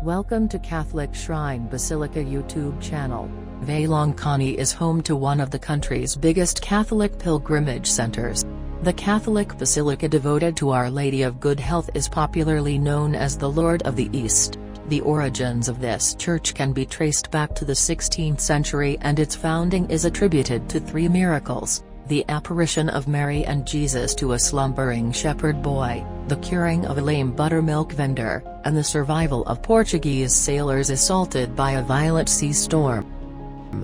Welcome to Catholic Shrine Basilica YouTube channel. Vailankanni is home to one of the country's biggest Catholic pilgrimage centers. The Catholic Basilica devoted to Our Lady of Good Health is popularly known as the Lourdes of the East. The origins of this church can be traced back to the 16th century, and its founding is attributed to three miracles: the apparition of Mary and Jesus to a slumbering shepherd boy, the curing of a lame buttermilk vendor, and the survival of Portuguese sailors assaulted by a violent sea storm.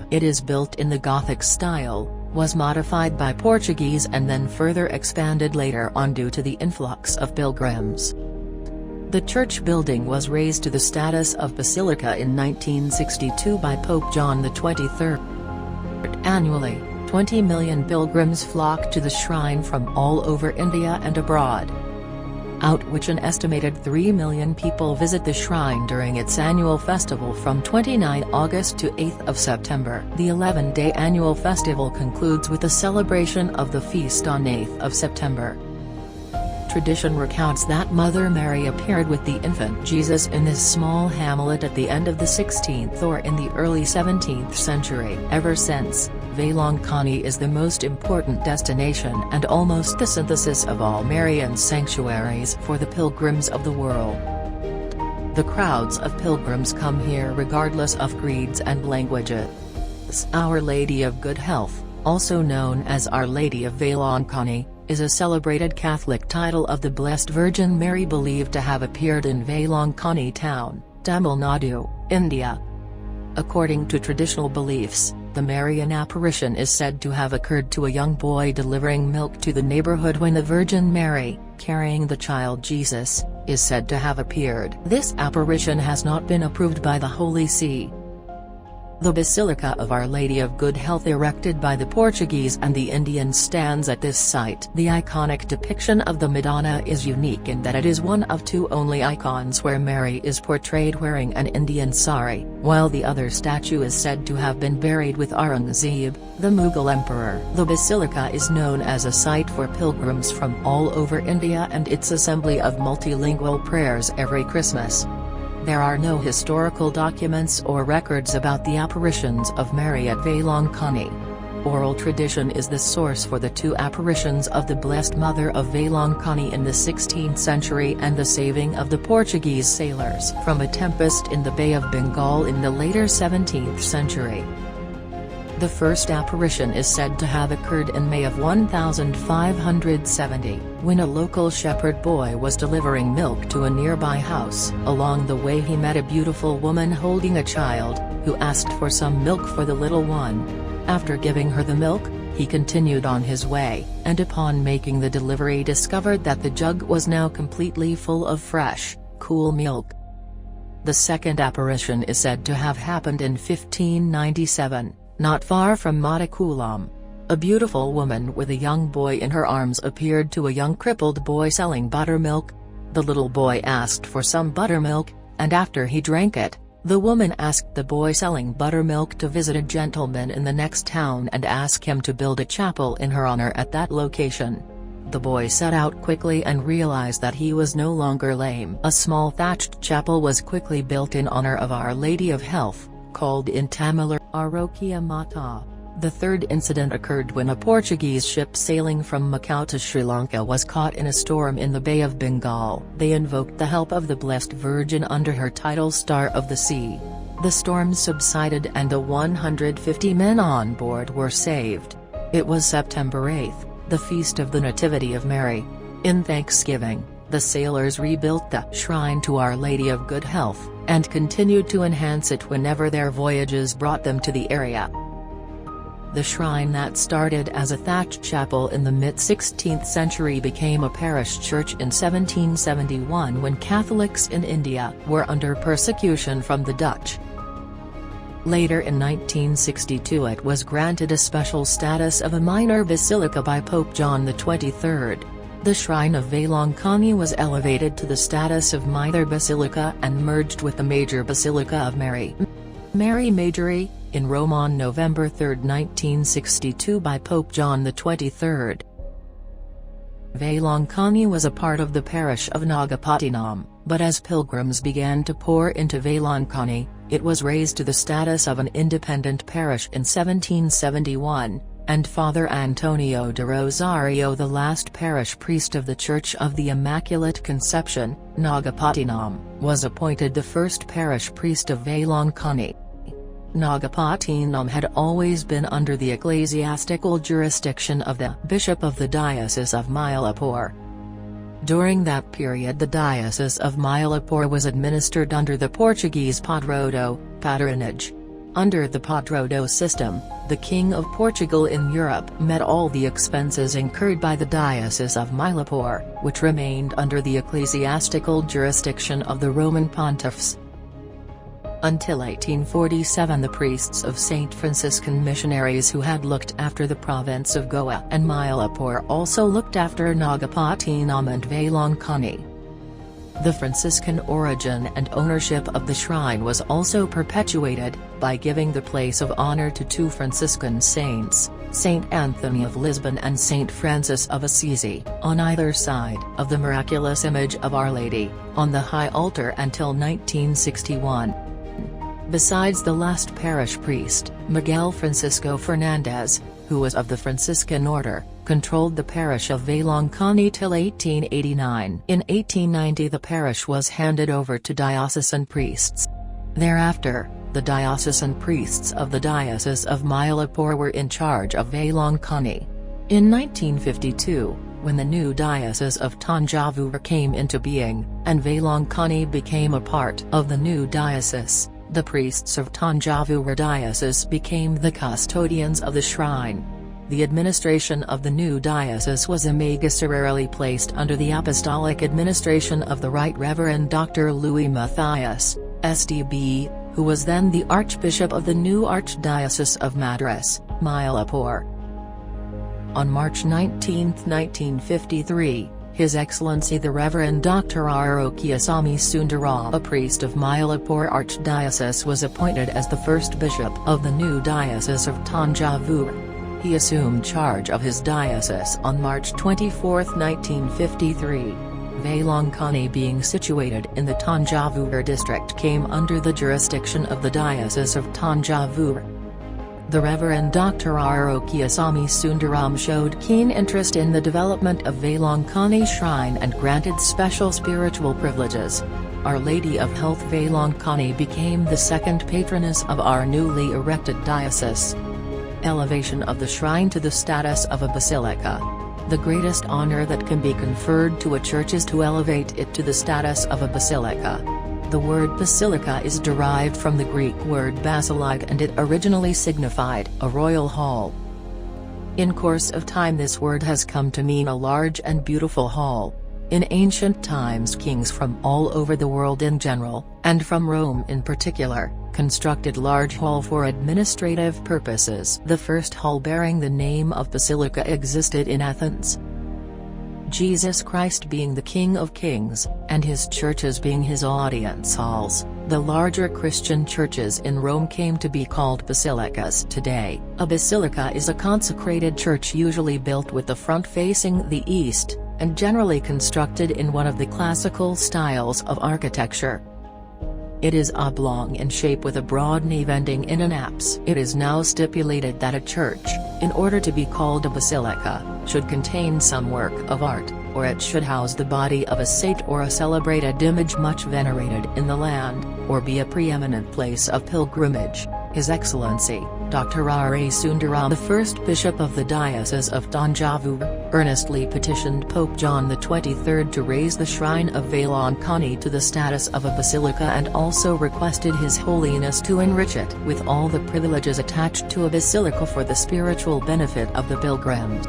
It is built in the Gothic style, was modified by Portuguese and then further expanded later on due to the influx of pilgrims. The church building was raised to the status of basilica in 1962 by Pope John XXIII. Annually, 20 million pilgrims flock to the shrine from all over India and abroad, out which an estimated 3 million people visit the shrine during its annual festival from 29 August to 8 September. The 11-day annual festival concludes with the celebration of the feast on 8 September. Tradition recounts that Mother Mary appeared with the infant Jesus in this small hamlet at the end of the 16th or in the early 17th century. Ever since, Vailankanni is the most important destination and almost the synthesis of all Marian sanctuaries for the pilgrims of the world. The crowds of pilgrims come here regardless of creeds and languages. Our Lady of Good Health, also known as Our Lady of Vailankanni, is a celebrated Catholic title of the Blessed Virgin Mary, believed to have appeared in Vailankanni town, Tamilnadu, India. According to traditional beliefs, the Marian apparition is said to have occurred to a young boy delivering milk to the neighborhood when the Virgin Mary, carrying the child Jesus, is said to have appeared. This apparition has not been approved by the Holy See. The Basilica of Our Lady of Good Health, erected by the Portuguese and the Indians, stands at this site. The iconic depiction of the Madonna is unique in that it is one of two only icons where Mary is portrayed wearing an Indian sari, while the other statue is said to have been buried with Aurangzeb, the Mughal emperor. The basilica is known as a site for pilgrims from all over India and its assembly of multilingual prayers every Christmas. There are no historical documents or records about the apparitions of Mary at Vailankanni. Oral tradition is the source for the two apparitions of the Blessed Mother of Vailankanni in the 16th century and the saving of the Portuguese sailors from a tempest in the Bay of Bengal in the later 17th century. The first apparition is said to have occurred in May of 1570, when a local shepherd boy was delivering milk to a nearby house. Along the way he met a beautiful woman holding a child, who asked for some milk for the little one. After giving her the milk, he continued on his way, and upon making the delivery discovered that the jug was now completely full of fresh, cool milk. The second apparition is said to have happened in 1597. Not far from Madakulam. A beautiful woman with a young boy in her arms appeared to a young crippled boy selling buttermilk. The little boy asked for some buttermilk, and after he drank it, the woman asked the boy selling buttermilk to visit a gentleman in the next town and ask him to build a chapel in her honor at that location. The boy set out quickly and realized that he was no longer lame. A small thatched chapel was quickly built in honor of Our Lady of Health, called in Tamil Arokya Mata. The third incident occurred when a Portuguese ship sailing from Macau to Sri Lanka was caught in a storm in the Bay of Bengal. They invoked the help of the Blessed Virgin under her title Star of the Sea. The storm subsided and the 150 men on board were saved. It was September 8, the feast of the Nativity of Mary. In thanksgiving, the sailors rebuilt the shrine to Our Lady of Good Health, and continued to enhance it whenever their voyages brought them to the area. The shrine that started as a thatched chapel in the mid-16th century became a parish church in 1771 when Catholics in India were under persecution from the Dutch. Later in 1962 it was granted a special status of a minor basilica by Pope John XXIII. The shrine of Vailankanni was elevated to the status of minor basilica and merged with the major basilica of Mary Maggiore, in Rome on November 3, 1962 by Pope John XXIII. Vailankanni was a part of the parish of Nagapattinam, but as pilgrims began to pour into Vailankanni, it was raised to the status of an independent parish in 1771, and Father Antonio de Rosario, the last parish priest of the Church of the Immaculate Conception, Nagapattinam, was appointed the first parish priest of Vailankanni. Nagapattinam had always been under the ecclesiastical jurisdiction of the Bishop of the Diocese of Mylapore. During that period the Diocese of Mylapore was administered under the Portuguese Padroado, patronage. Under the Padroado system, the King of Portugal in Europe met all the expenses incurred by the Diocese of Mylapore, which remained under the ecclesiastical jurisdiction of the Roman pontiffs. Until 1847 the priests of St. Franciscan missionaries who had looked after the province of Goa and Mylapore also looked after Nagapattinam and Vailankanni. The Franciscan origin and ownership of the shrine was also perpetuated, by giving the place of honor to two Franciscan saints, Saint Anthony of Lisbon and Saint Francis of Assisi, on either side of the miraculous image of Our Lady, on the high altar until 1961. Besides the last parish priest, Miguel Francisco Fernandez, who was of the Franciscan order, controlled the parish of Vailankanni till 1889. In 1890 the parish was handed over to diocesan priests. Thereafter, the diocesan priests of the Diocese of Mylapore were in charge of Vailankanni. In 1952, when the new Diocese of Tanjavur came into being, and Vailankanni became a part of the new diocese, the priests of Tanjavur Diocese became the custodians of the shrine. The administration of the new diocese was immediately placed under the apostolic administration of the Right Reverend Dr. Louis Matthias, SDB, who was then the Archbishop of the new Archdiocese of Madras, Mylapore. On March 19, 1953, His Excellency the Reverend Dr. Arokiyasamy Sundaram, a priest of Mylapore Archdiocese, was appointed as the first bishop of the new Diocese of Tanjavur. He assumed charge of his diocese on March 24, 1953. Vailankanni, being situated in the Tanjavur district, came under the jurisdiction of the Diocese of Tanjavur. The Reverend Dr. Arokiyasamy Sundaram showed keen interest in the development of Vailankanni Shrine and granted special spiritual privileges. Our Lady of Health Vailankanni became the second patroness of our newly erected diocese. Elevation of the shrine to the status of a basilica. The greatest honor that can be conferred to a church is to elevate it to the status of a basilica. The word basilica is derived from the Greek word basileia, and it originally signified a royal hall. In course of time this word has come to mean a large and beautiful hall. In ancient times kings from all over the world in general, and from Rome in particular, constructed large hall for administrative purposes. The first hall bearing the name of basilica existed in Athens. Jesus Christ being the King of Kings, and his churches being his audience halls, the larger Christian churches in Rome came to be called basilicas. Today, a basilica is a consecrated church usually built with the front facing the east, and generally constructed in one of the classical styles of architecture. It is oblong in shape with a broad nave ending in an apse. It is now stipulated that a church, in order to be called a basilica, should contain some work of art, or it should house the body of a saint or a celebrated image much venerated in the land, or be a preeminent place of pilgrimage. His Excellency, Dr. R.A. Sundaram, the first bishop of the Diocese of Tanjavur, earnestly petitioned Pope John XXIII to raise the shrine of Vailankanni to the status of a basilica, and also requested His Holiness to enrich it with all the privileges attached to a basilica for the spiritual benefit of the pilgrims.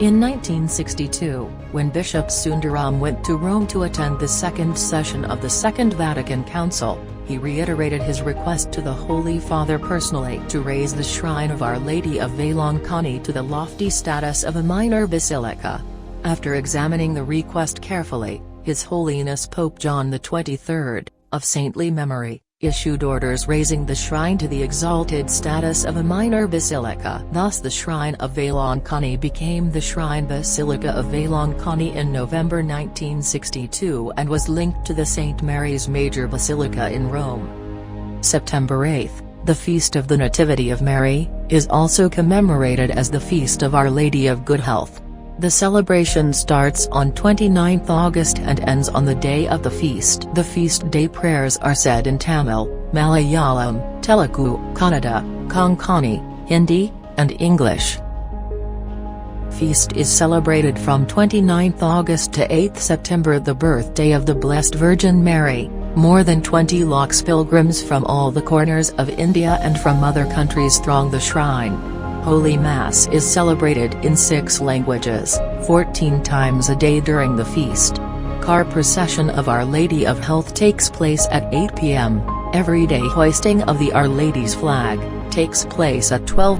In 1962, when Bishop Sundaram went to Rome to attend the second session of the Second Vatican Council, he reiterated his request to the Holy Father personally to raise the shrine of Our Lady of Vailankanni to the lofty status of a minor basilica. After examining the request carefully, His Holiness Pope John XXIII, of saintly memory, issued orders raising the shrine to the exalted status of a minor basilica. Thus the shrine of Vailankanni became the Shrine Basilica of Vailankanni in November 1962 and was linked to the St. Mary's Major Basilica in Rome. September 8, the Feast of the Nativity of Mary, is also commemorated as the Feast of Our Lady of Good Health. The celebration starts on 29 August and ends on the day of the feast. The feast day prayers are said in Tamil, Malayalam, Telugu, Kannada, Konkani, Hindi, and English. Feast is celebrated from 29 August to 8 September, the birthday of the Blessed Virgin Mary. More than 20 lakhs pilgrims from all the corners of India and from other countries throng the shrine. Holy Mass is celebrated in 6 languages, 14 times a day during the feast. Car procession of Our Lady of Health takes place at 8 p.m. Every day hoisting of the Our Lady's flag takes place at 12.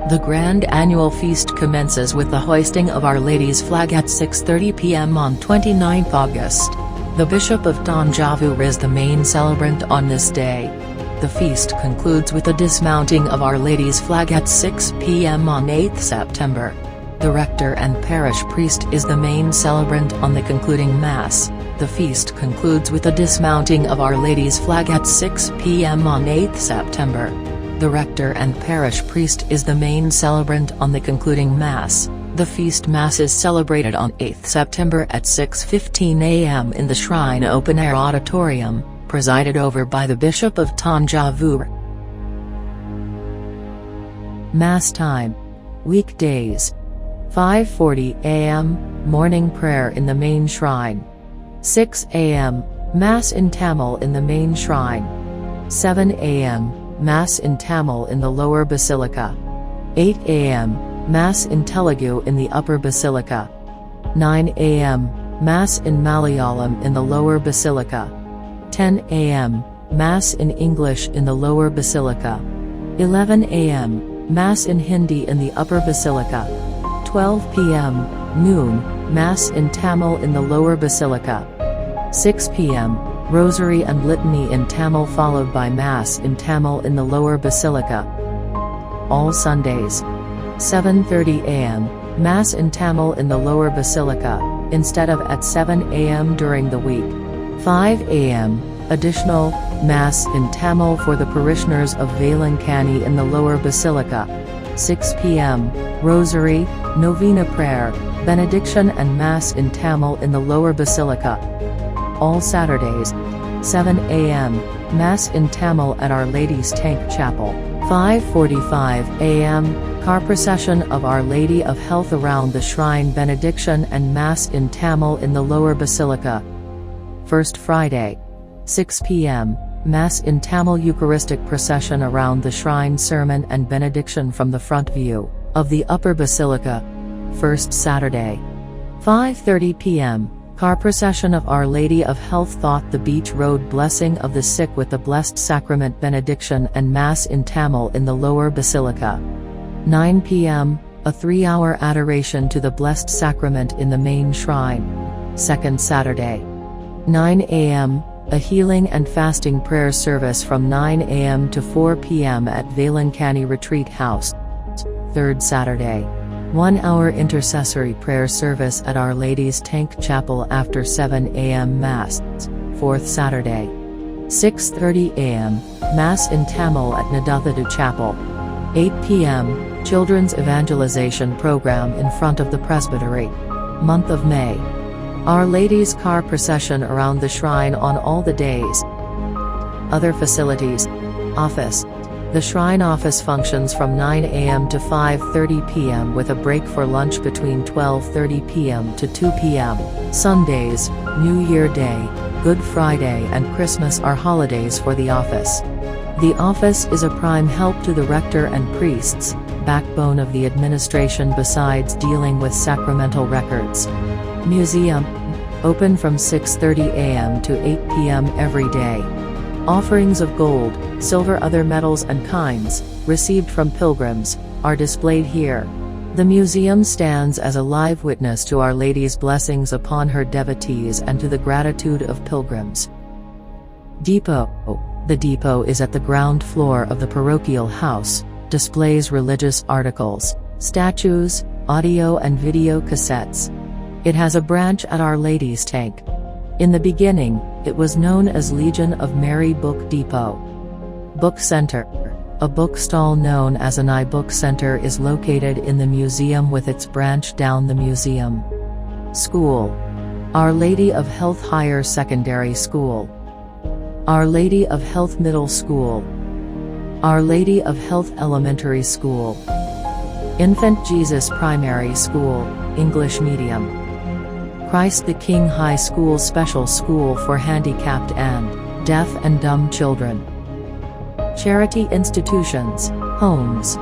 The grand annual feast commences with the hoisting of Our Lady's flag at 6:30 p.m. on 29 August. The Bishop of Tanjavur is the main celebrant on this day. The feast concludes with the dismounting of Our Lady's flag at 6 p.m. on 8 September. The rector and parish priest is the main celebrant on the concluding Mass. The feast concludes with the dismounting of Our Lady's flag at 6 p.m. on 8 September. The rector and parish priest is the main celebrant on the concluding Mass. The feast Mass is celebrated on 8 September at 6:15 a.m. in the Shrine Open Air Auditorium, presided over by the Bishop of Tanjavur. Mass time. Weekdays. 5:40 a.m., morning prayer in the main shrine. 6 a.m., Mass in Tamil in the main shrine. 7 a.m., Mass in Tamil in the lower basilica. 8 a.m., Mass in Telugu in the upper basilica. 9 a.m., Mass in Malayalam in the lower basilica. 10 a.m., Mass in English in the lower basilica. 11 a.m., Mass in Hindi in the upper basilica. 12 p.m., noon, Mass in Tamil in the lower basilica. 6 p.m., Rosary and Litany in Tamil followed by Mass in Tamil in the lower basilica. All Sundays. 7:30 a.m., Mass in Tamil in the lower basilica, instead of at 7 a.m. during the week. 5 a.m., additional, Mass in Tamil for the parishioners of Vailankanni in the lower basilica. 6 p.m., Rosary, Novena prayer, Benediction and Mass in Tamil in the lower basilica. All Saturdays. 7 a.m., Mass in Tamil at Our Lady's Tank Chapel. 5:45 a.m., car procession of Our Lady of Health around the shrine, Benediction and Mass in Tamil in the lower basilica. First Friday. 6 p.m., Mass in Tamil Eucharistic procession around the shrine, sermon and benediction from the front view of the upper basilica. First Saturday. 5:30 p.m., car procession of Our Lady of Health thought the beach road, blessing of the sick with the Blessed Sacrament, benediction and Mass in Tamil in the lower basilica. 9 p.m., a 3-hour adoration to the Blessed Sacrament in the main shrine. Second Saturday. 9 a.m., a healing and fasting prayer service from 9 a.m. to 4 p.m. at Vailankanni Retreat House. Third Saturday. 1-hour intercessory prayer service at Our Lady's Tank Chapel after 7 a.m. Mass. Fourth Saturday. 6:30 a.m., Mass in Tamil at Naduthadu Chapel. 8 p.m., Children's Evangelization Program in front of the Presbytery. Month of May. Our Lady's car procession around the shrine on all the days. Other facilities. Office. The shrine office functions from 9 a.m. to 5:30 p.m. with a break for lunch between 12:30 p.m. to 2 p.m. Sundays, New Year Day, Good Friday and Christmas are holidays for the office. The office is a prime help to the rector and priests, backbone of the administration besides dealing with sacramental records. Museum. Open from 6:30 a.m. to 8 p.m. every day. Offerings of gold, silver, other metals and kinds, received from pilgrims, are displayed here. The museum stands as a live witness to Our Lady's blessings upon her devotees and to the gratitude of pilgrims. Depot. The depot is at the ground floor of the parochial house, displays religious articles, statues, audio and video cassettes. It has a branch at Our Lady's Tank. In the beginning, it was known as Legion of Mary Book Depot. Book Center. A bookstall known as an iBook Center is located in the museum with its branch down the museum. School. Our Lady of Health Higher Secondary School. Our Lady of Health Middle School. Our Lady of Health Elementary School. Infant Jesus Primary School, English Medium. Christ the King High School Special School for Handicapped and Deaf and Dumb Children. Charity institutions, homes.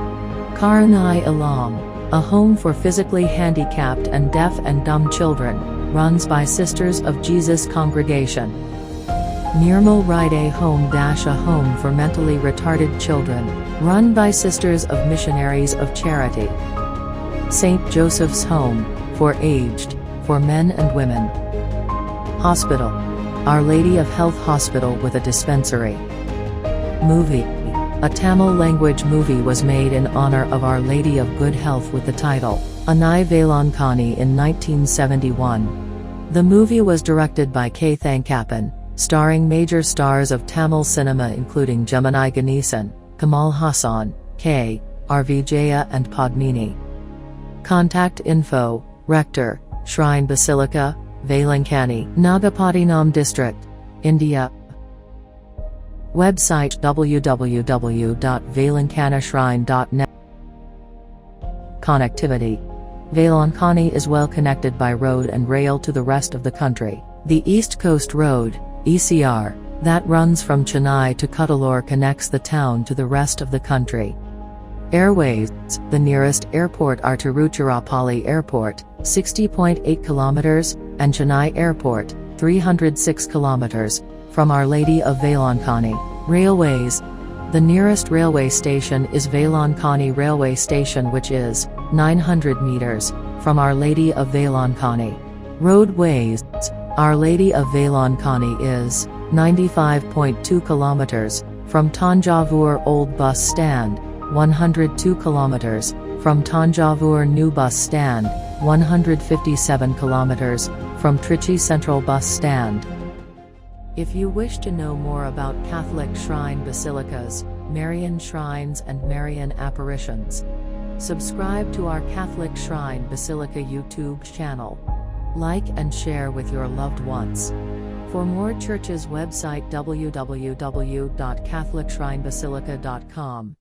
Karanai Alam, a home for physically handicapped and deaf and dumb children, runs by Sisters of Jesus Congregation. Nirmal Ride Home-a home for mentally retarded children, run by Sisters of Missionaries of Charity. St. Joseph's Home, for aged, for men and women. Hospital. Our Lady of Health Hospital with a dispensary. Movie. A Tamil language movie was made in honor of Our Lady of Good Health with the title, Annai Vailankanni in 1971. The movie was directed by K. Thankappan, starring major stars of Tamil cinema including Gemini Ganesan, Kamal Hassan, K. R. Vijaya and Padmini. Contact info, Rector, Shrine Basilica, Vailankanni, Nagapattinam District, India. Website www.vailankannashrine.net. Connectivity. Vailankanni is well connected by road and rail to the rest of the country. The East Coast Road, ECR, that runs from Chennai to Cuddalore connects the town to the rest of the country. Airways. The nearest airport are Tiruchirappalli Airport, 60.8 kilometers, and Chennai Airport, 306 kilometers, from Our Lady of Vailankanni. Railways. The nearest railway station is Vailankanni Railway Station, which is 900 meters from Our Lady of Vailankanni. Roadways. Our Lady of Vailankanni is 95.2 kilometers from Tanjavur Old Bus Stand, 102 kilometers from Tanjavur New Bus Stand, 157 kilometers from Trichy Central Bus Stand. If you wish to know more about Catholic shrine basilicas, Marian shrines and Marian apparitions, subscribe to our Catholic Shrine Basilica YouTube channel. Like and share with your loved ones. For more churches, website www.catholicshrinebasilica.com.